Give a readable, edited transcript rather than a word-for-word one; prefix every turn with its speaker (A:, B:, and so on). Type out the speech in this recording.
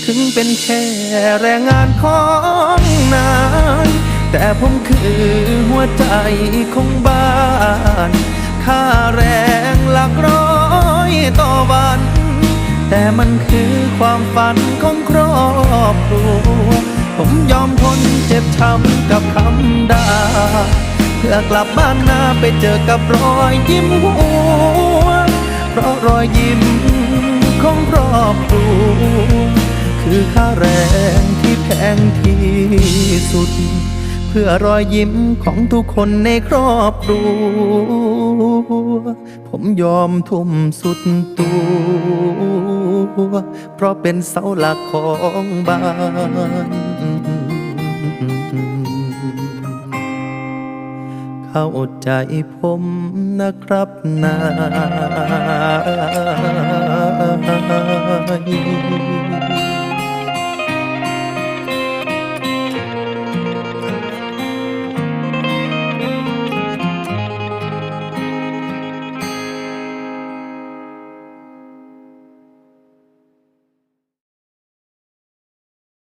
A: ถึงเป็นแค่แรงงานของนายแต่ผมคือหัวใจของบ้านค่าแรงหลักร้อยต่อวันแต่มันคือความฝันของครอบครัวผมยอมทนเจ็บช้ำกับคำด่าเพื่อกลับบ้านนาไปเจอกับรอยยิ้มหัวเพราะรอยยิ้มของครอบครัวคือค่าแรงที่แพงที่สุดเพื่อรอยยิ้มของทุกคนในครอบครัวผมยอมทุ่มสุดตัวเพราะเป็นเสาหลักของบ้านเข้าใจผมนะครับนาย